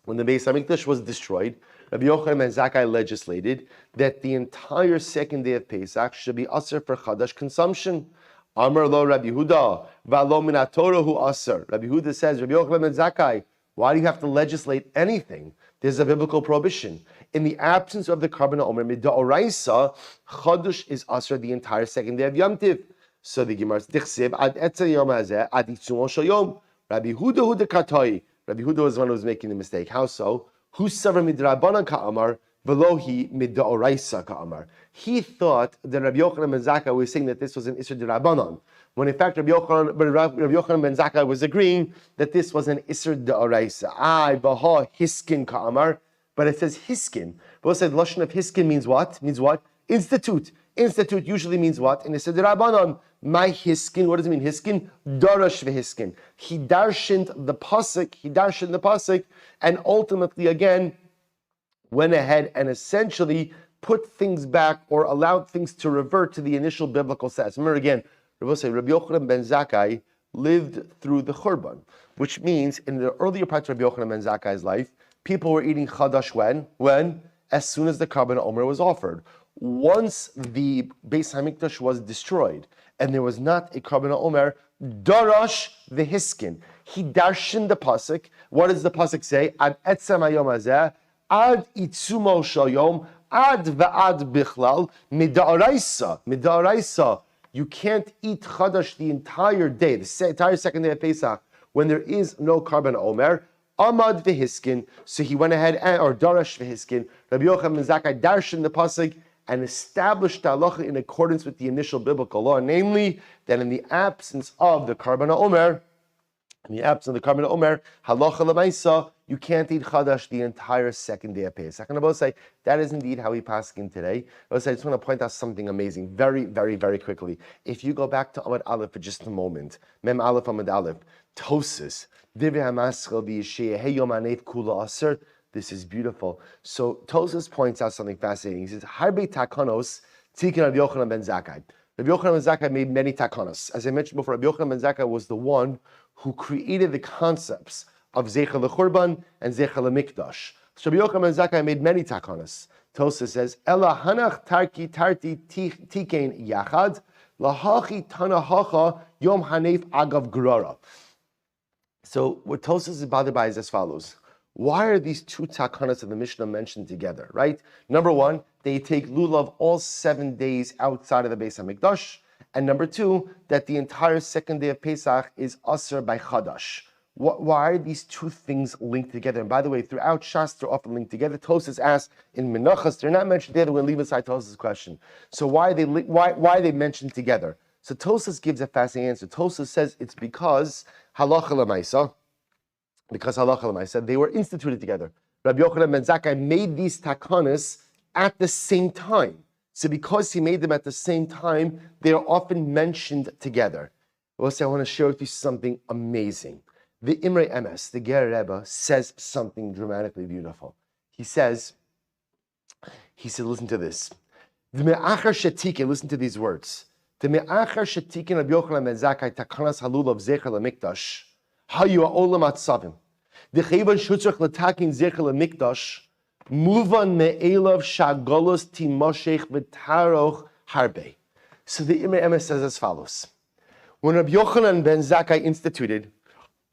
Speaker 1: When the Beis Hamikdash was destroyed, Rabbi Yochanan ben Zakkai legislated that the entire second day of Pesach should be aser for Chadash consumption. Amar lo Rabbi Yehuda, v'alo min haTorah hu aser. Rabbi Yehuda says, Rabbi Yochanan ben Zakkai, why do you have to legislate anything? There's a biblical prohibition. In the absence of the Karban Omer, mid'oraisa, Chodesh is aser the entire second day of Yom Tiv. So the Gemara says, ad etzel yom hazeh, ad itzumo shel yom. Rabbi Yehuda hu dekatoi. Rabbi Yehuda was the one who was making the mistake. How so? Hu savar midrabanan ka'amar, v'lohi mid'oraisa ka'amar. He thought that Rabbi Yochanan ben Zakkai was saying that this was an Isser D'Rabbanan, when in fact Rabbi Yochanan ben Zakkai was agreeing that this was an Isser D'Oraisa. Baha Hiskin Ka'amar, but it says Hiskin. Both said Lashon of Hiskin means what? Means what? Institute. Institute usually means what? In Isser D'Rabbanan. My Hiskin, what does it mean? Hiskin? Darash v'Hiskin. He darshened the pasuk, and ultimately again went ahead and essentially put things back or allowed things to revert to the initial biblical status. Remember again, Rabbi Yochanan ben Zakkai lived through the Churban, which means in the earlier parts of Rabbi Yochanan ben Zakkai's life, people were eating Chadash when? As soon as the Karban Omer was offered. Once the Beis HaMikdash was destroyed and there was not a Karban Omer, Darash v'Hiskin. He darshened the pasuk. What does the pasuk say? Ad etzem hayom hazeh, ad itzumo shel yom, ad va'ad bichlal, mid'oraisa. You can't eat chadash the entire day, the entire second day of Pesach, when there is no Karban Omer. Amad v'Hiskin. So he went ahead or darash v'Hiskin. Rabbi Yochanan ben Zakkai darshened the pasuk and established the halacha in accordance with the initial biblical law, namely that in the absence of the Karban Omer, halacha l'maisa, you can't eat chadash the entire second day of Pesach. And I will say that is indeed how we paskin today. I just want to point out something amazing, very, very, very quickly. If you go back to Amud Aleph for just a moment, Mem Aleph Amud Aleph, Tosis, Divrei HaMaschil v'Yeshaya Heyom Hanef Kula Aser. This is beautiful. So Tosis points out something fascinating. He says, Harbe Takanos Tikin Rabbi Yochanan ben Zakkai. Rabbi Yochanan ben Zakkai made many takanos. As I mentioned before, Rabbi Yochanan ben Zakkai was the one who created the concepts of Zecher l'Churban and Zecher l'Mikdash. So Rabbi Yochanan ben Zakkai made many takanos. Tosa says, Ela hanach tarti tikein yachad, lahachi tanahacha yom hanef agav grara. So what Tosa is bothered by is as follows. Why are these two takanas of the Mishnah mentioned together, right? Number one, they take lulav all 7 days outside of the Beis HaMikdash. And number two, that the entire second day of Pesach is Aser by Chadash. Why are these two things linked together? And by the way, throughout Shas, they're often linked together. Tosas asks in Menachos, they're not mentioned together. We'll leave aside Tosas' question. So why are they mentioned together? So Tosas gives a fascinating answer. Tosas says it's because halacha l'maisa, they were instituted together. Rabbi Yochanan ben Zakkai made these takanas at the same time. So because he made them at the same time, they are often mentioned together. I want to share with you something amazing. The Imrei Emes, the Ger Rebbe, says something dramatically beautiful. He said, listen to this. Listen to these words. The me'achar shetikin Rabbi Yochanan ben Zakkai takanas halul of Zecher l'Mikdash hayu ha'olam atzavim. The chayvan shutzach l'takin Zecher l'Mikdash muvan me'elav shagolos timoshech v'taroch harbe. So the Imrei Emes says as follows. When Rabbi Yochanan ben Zakkai instituted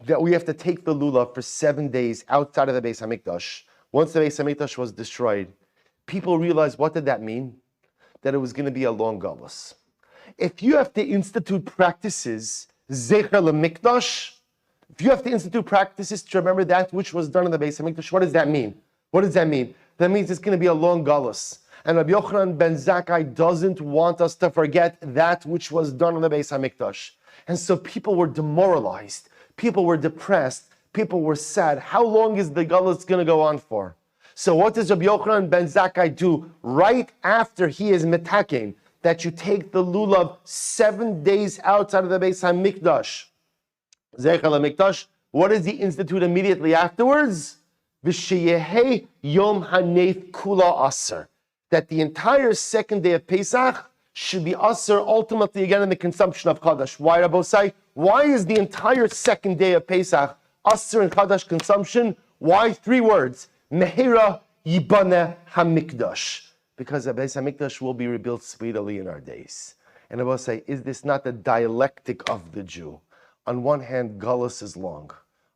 Speaker 1: that we have to take the lulav for 7 days outside of the Beis HaMikdash, once the Beis HaMikdash was destroyed, people realized, what did that mean? That it was going to be a long galus. If you have to institute practices, Zecher l'Mikdash, if you have to institute practices to remember that which was done in the Beis HaMikdash, what does that mean? What does that mean? That means it's going to be a long galus. And Rabbi Yochanan ben Zakkai doesn't want us to forget that which was done in the Beis HaMikdash. And so people were demoralized. People were depressed. People were sad. How long is the galus going to go on for? So what does Rabbi Yochanan ben Zakkai do right after he is metaken? That you take the lulav 7 days outside of the Beis HaMikdash. Zecher l'Mikdash. What does he institute immediately afterwards? V'sheyehei yom hanef kula aser. That the entire second day of Pesach should be aser ultimately again in the consumption of Chadash. Why, Rabbosai? Why is the entire second day of Pesach aser in Chadash consumption? Why? 3 words. Mehira yibane hamikdash. Because the Beis HaMikdash will be rebuilt speedily in our days. And I will say, is this not the dialectic of the Jew? On one hand, Galus is long.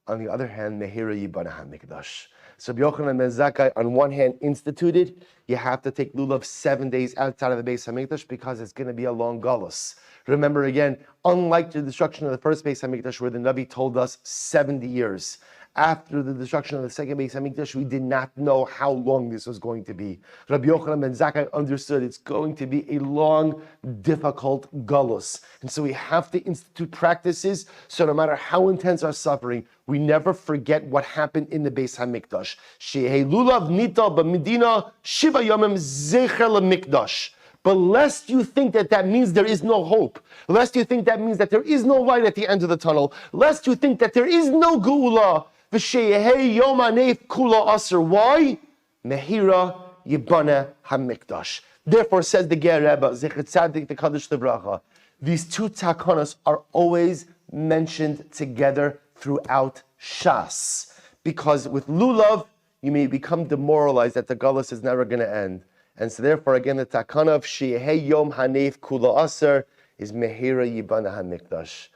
Speaker 1: On the other hand, Mehira Yibana HaMikdash. So Yochanan ben Zakkai, on one hand, instituted, you have to take lulav 7 days outside of the Beis HaMikdash because it's going to be a long Galus. Remember again, unlike the destruction of the first Beis HaMikdash where the Navi told us 70 years, after the destruction of the second Beis HaMikdash, we did not know how long this was going to be. Rabbi Yochanan ben Zakkai understood it's going to be a long, difficult galus. And so we have to institute practices so no matter how intense our suffering, we never forget what happened in the Beis HaMikdash. Shehei lulav nita b'medina shiva yomim zecher l'mikdash. But lest you think that means there is no hope, lest you think that means that there is no light at the end of the tunnel, lest you think that there is no geula, v'sheyehei yom hanef kula aser. Why? Mehira yibana hamikdash. Therefore, says the Ger Rebbe, Zecher Tzadik v'Kadosh Livracha, these two takanos are always mentioned together throughout Shas, because with lulav you may become demoralized that the galus is never going to end. And so therefore, again, the takana of Shehei Yom Hanef Kula Aser is Mehira Yibana HaMikdash.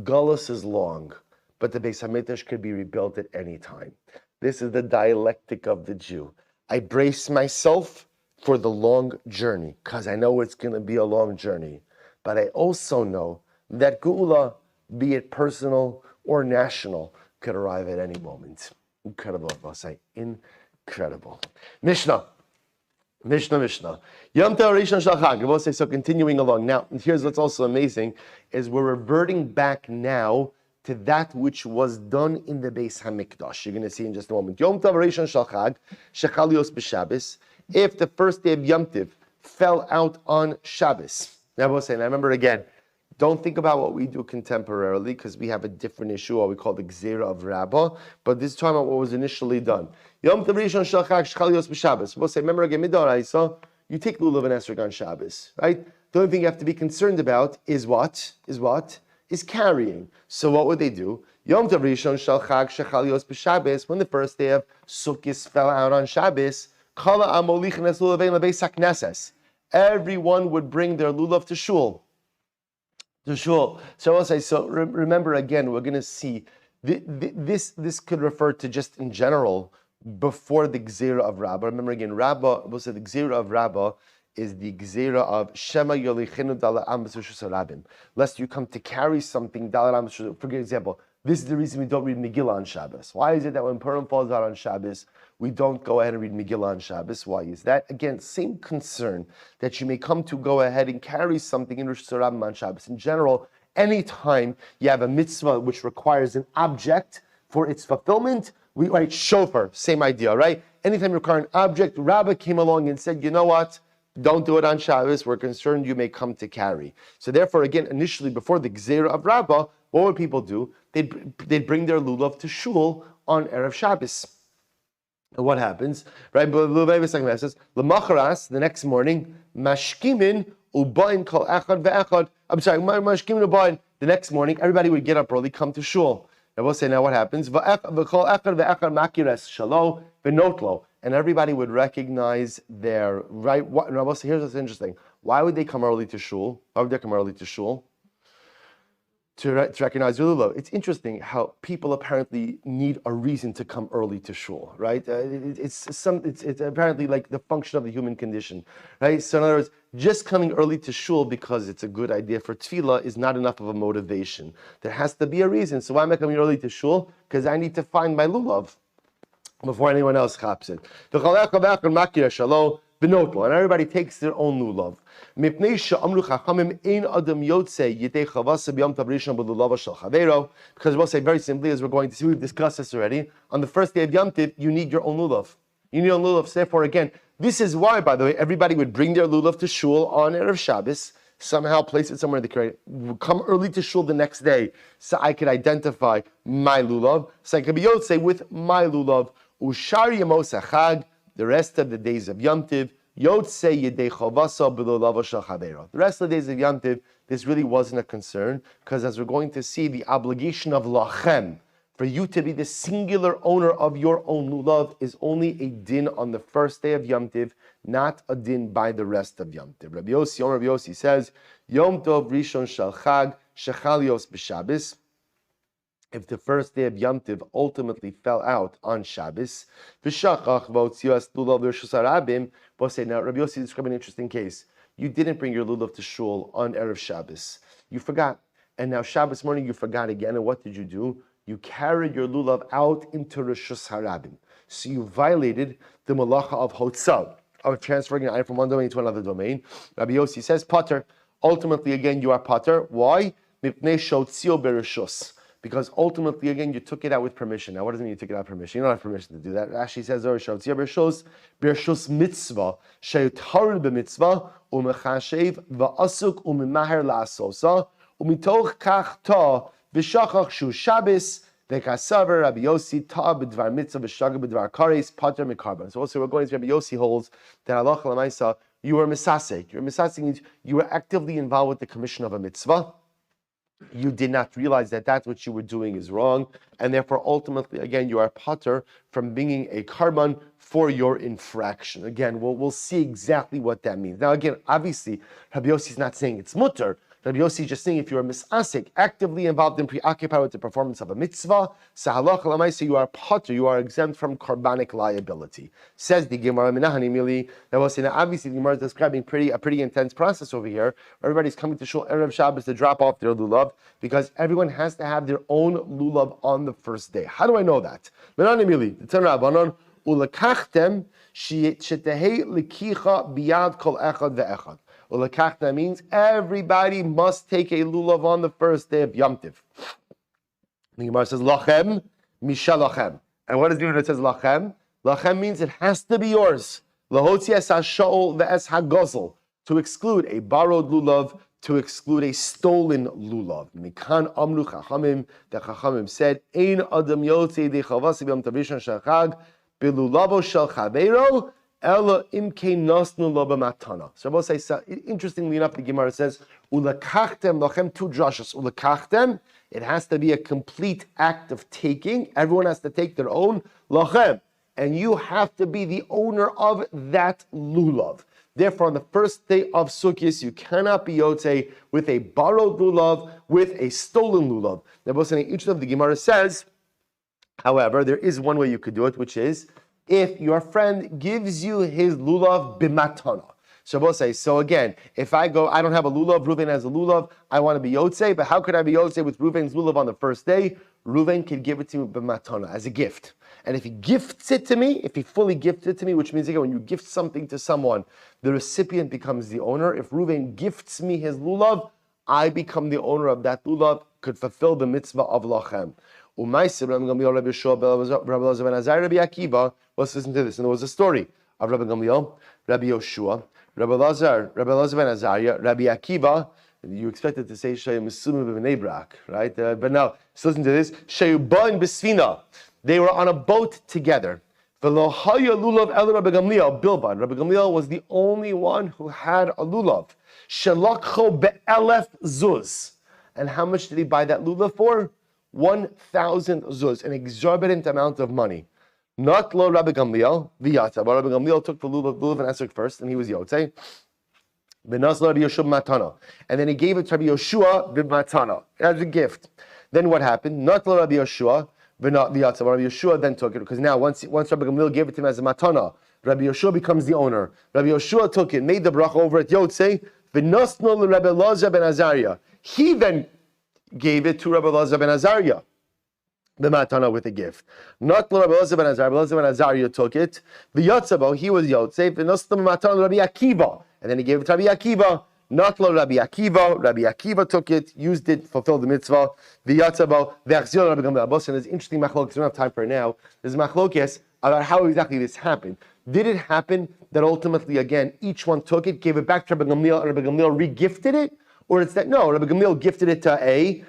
Speaker 1: Galus is long, but the Beis HaMikdash could be rebuilt at any time. This is the dialectic of the Jew. I brace myself for the long journey, because I know it's going to be a long journey. But I also know that Geula, be it personal or national, could arrive at any moment. Incredible, I'll say. Incredible. Mishnah. Yom Tov Rishon Shel Chag. I will say, so continuing along. Now, here's what's also amazing, is we're reverting back now to that which was done in the Beis HaMikdash. You're going to see in just a moment. Yom Tov Rishon Shel Chag, Shechal Yos B'Shabbos. If the first day of Yom Tov fell out on Shabbos. Now, I will say, and I remember again, don't think about what we do contemporarily, because we have a different issue, what we call the Gzeira of Rabbah, but this is talking about what was initially done. Yom Tov Rishon Shel Chag Shechal Yos B'Shabbos. We'll say, remember again, Midoraisa, you take lulav and esrog on Shabbos, right? The only thing you have to be concerned about is what? Is carrying. So what would they do? Yom Tov Rishon Shel Chag Shechal Yos B'Shabbos, when the first day of Sukkot fell out on Shabbos, Kala Amolich Nes Lulavein LeBeis HaKnesses. Everyone would bring their lulav to shul. So I'll say, so remember again, we're going to see, this could refer to just in general, before the Gzeira of Rabbah. Remember again, we'll say the Gzeira of Rabbah is the Gzeira of Shema Yolichenu Dala Am B'Sushus Harabim. Lest you come to carry something, Dala Am B'Sushus. For example, this is the reason we don't read Megillah on Shabbos. Why is it that when Purim falls out on Shabbos, we don't go ahead and read Megillah on Shabbos? Why is that? Again, same concern that you may come to go ahead and carry something in Rosh Hashanah on Shabbos. In general, anytime you have a mitzvah which requires an object for its fulfillment, we write shofar, same idea, right? Anytime you require an object, Rabbah came along and said, you know what? Don't do it on Shabbos. We're concerned you may come to carry. So therefore, again, initially, before the Gzeira of Rabbah, what would people do? They'd bring their lulav to shul on Erev Shabbos. And what happens? Right? L'macharas, the next morning, mashkimin ubayin kol echad ve'echad. I'm sorry, mashkimin ubayin. The next morning, everybody would get up early, come to shul. And we'll say now what happens? And everybody would recognize their right. And I will say, here's what's interesting. Why would they come early to shul? Why would they come early to shul? To recognize lulav. It's interesting how people apparently need a reason to come early to shul, right? It's apparently like the function of the human condition, right? So in other words, just coming early to shul because it's a good idea for tefillah is not enough of a motivation. There has to be a reason. So why am I coming early to shul? Because I need to find my lulav before anyone else chaps it. And everybody takes their own lulav. Because we'll say very simply, as we're going to see, we've discussed this already, on the first day of Yom Tov, you need your own lulav. You need your own lulav. So therefore, again, this is why, by the way, everybody would bring their lulav to shul on Erev Shabbos, somehow place it somewhere in the crate, come early to shul the next day, so I could identify my lulav, so I could be yotzei with my lulav. Ushar Yemos Chag, the rest of the days of Yom Tov, Yotzei Yedei Chavasa B'Lulava Shel Chaveiro. The rest of the days of Yom Tov, this really wasn't a concern, because as we're going to see, the obligation of lachem, For you to be the singular owner of your own lulav is only a din on the first day of Yom Tiv, not a din by the rest of Yom Tiv. Rabbi Yossi says, Yom Tov Rishon Shel Chag Shechalios B'Shabbos. If the first day of Yom Tiv ultimately fell out on Shabbos, V'shachach v'otzias lulav l'reshus harabim. We'll say now, Rabbi Yossi described an interesting case. You didn't bring your lulav to shul on Erev Shabbos. You forgot, and now Shabbos morning you forgot again. And what did you do? You carried your lulav out into Reshus Harabim. So you violated the malacha of hotzah, of transferring an item from one domain to another domain. Rabbi Yossi says, Pater. Ultimately, again, you are Pater. Why? Mipnei shotzio bereshus. Because ultimately, again, you took it out with permission. Now, what does it mean you took it out with permission? You don't have permission to do that. Rashi says, shotzio bereshus mitzvah, she'utarid b'mitzvah, umechashev va'asuk umimaher la'asosa, umitoch kach ta, V'shachach shu Shabbos, v'kasaver Rabbi Yossi ta b'dvar mitzvah v'shagah b'dvar kares pater mikarban. So also we're going to Rabbi Yossi holds that halacha l'maisa you were misasek. Your misasek means you were actively involved with the commission of a mitzvah. You did not realize that that's what you were doing is wrong, and therefore ultimately again you are pater from bringing a karban for your infraction. Again, we'll see exactly what that means. Now again, obviously Rabbi Yossi is not saying it's mutter. Rabbi Yossi is just saying if you are misasik, actively involved and preoccupied with the performance of a mitzvah, sahalacha l'maisa, you are pater, you are exempt from karbanic liability. Says the Gemara Menahani Mili. Now we'll say now obviously the Gemara is describing a pretty intense process over here. Everybody's coming to shul Erev Shabbos to drop off their lulav because everyone has to have their own lulav on the first day. How do I know that? Menahani Mili. The Tanra Abanon ulakachtem shetehei likicha biyad kol echad ve'echad. Ulakachta means everybody must take a lulav on the first day of Yom Tiv. The Gemara says lachem mishalachem. And what does it mean when it says lachem? Lachem means it has to be yours. Lahotzi es hashol ve'es hagozel. To exclude a borrowed lulav, to exclude a stolen lulav. Mikan amru chachamim. The chachamim said, Ein adam yotzei dechavasi b'yom tov rishon shel chag bilulavo shel chaveiro. Ella imke nasnu lo b'matana. So Rabbi says, interestingly enough, the Gemara says, "Ulakachtem lachem," two drashas. Ulakachtem, it has to be a complete act of taking. Everyone has to take their own lachem, and you have to be the owner of that lulav. Therefore, on the first day of Sukkot, you cannot be yotze with a borrowed lulav, with a stolen lulav. Rabbi saying, each of the Gemara says, however, there is one way you could do it, which is if your friend gives you his lulav b'matana. Shabbos says, so again, if I go, I don't have a lulav, Reuven has a lulav, I want to be yotze, but how could I be yotze with Reuven's lulav on the first day? Reuven could give it to me b'matana, as a gift. And if he gifts it to me, if he fully gifts it to me, which means again, when you gift something to someone, the recipient becomes the owner. If Reuven gifts me his lulav, I become the owner of that lulav, could fulfill the mitzvah of lachem. Let's listen to this. And there was a story of Rabbi Gamliel, Rabbi Yoshua, Rabbi Lazar ben Azariah, Rabbi Akiva. You expected to say Shei Mesumah b'Bnei Brak, right? But now, so listen to this. Shei Ba'in b'Sfina. They were on a boat together. V'lo haya lulav el Rabbi Gamliel bilvad. Rabbi Gamliel was the only one who had a lulav. Shelakcho be'elef zuz. And how much did he buy that lulav for? 1,000 zuz, an exorbitant amount of money. Not lo Rabbi Gamliel, v'yata, but Rabbi Gamliel took the lulav and esrog first, and he was yotze. V'nas lo Rabbi Yoshua matana, and then he gave it to Rabbi Yoshua b'matana as a gift. Then what happened? Not lo Rabbi Yoshua, v'nat v'yata, but Rabbi Yoshua then took it, because now once Rabbi Gamliel gave it to him as a matana, Rabbi Yoshua becomes the owner. Rabbi Yoshua took it, made the bracha over it, yotze. V'nas lo Rabbi Lazar ben Azariah. He then gave it to Rabbi Lazar ben Azariah, the matana, with a gift. Not Rabbi Lazar ben Azariah. Rabbi Lazar ben Azariah took it. The Yotzabo, he was Yotzei. The Nostam matana Rabbi Akiva, and then he gave it to Rabbi Akiva. Not Rabbi Akiva. Rabbi Akiva took it, used it, fulfilled the mitzvah. The Yotzabo, the Achzion Rabbi Gamliel. And there's interesting machlokes. We don't have time for it now. There's machlokes about how exactly this happened. Did it happen that ultimately, again, each one took it, gave it back to Rabbi Gamliel, and Rabbi Gamliel re-gifted it? Or it's that, no, Rabbi Gamliel gifted it to A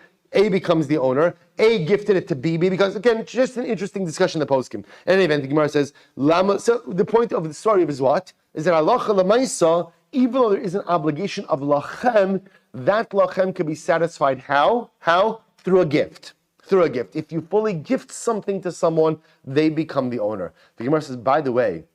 Speaker 1: becomes the owner, A gifted it to B because, again, it's just an interesting discussion in the poskim. In any event, the Gemara says, Lama, so the point of the story is what? Is that halacha l'maisa, even though there is an obligation of lachem, that lachem can be satisfied how? How? Through a gift. through a gift. If you fully gift something to someone, they become the owner. The Gemara says, by the way,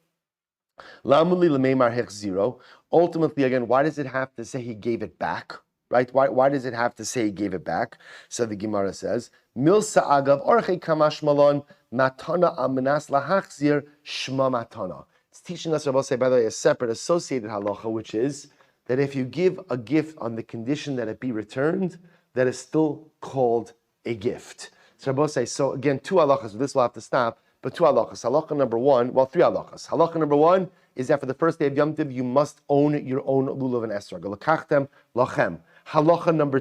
Speaker 1: ultimately, again, why does it have to say he gave it back? Right? Why does it have to say he gave it back? So the Gemara says, Milsa agav orche kamash malon matana amenas lahachzir shma matana. It's teaching us, I will say, by the way, a separate associated halacha, which is that if you give a gift on the condition that it be returned, that is still called a gift. So I will say, so again, two halachas, this will have to stop, but two halachas. Halacha number one, well, three halachas. Halacha number one is that for the first day of Yom Tov, you must own your own lulav and esrog. L'kachtem lachem. Halacha number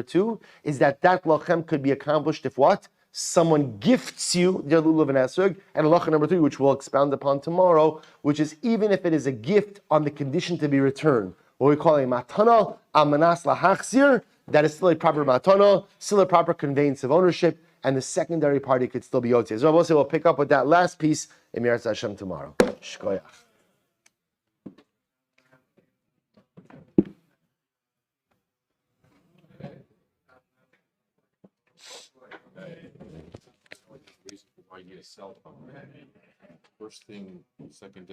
Speaker 1: two is that lachem could be accomplished if what? Someone gifts you their lulav and esrog. And halacha number three, which we'll expound upon tomorrow, which is even if it is a gift on the condition to be returned, what we call a matana, amanas lahachzir, that is still a proper matana, still a proper conveyance of ownership, and the secondary party could still be yotzei. So we'll pick up with that last piece in Miras Hashem tomorrow. Shkoyach.
Speaker 2: Why you need a cell phone? First thing, second day.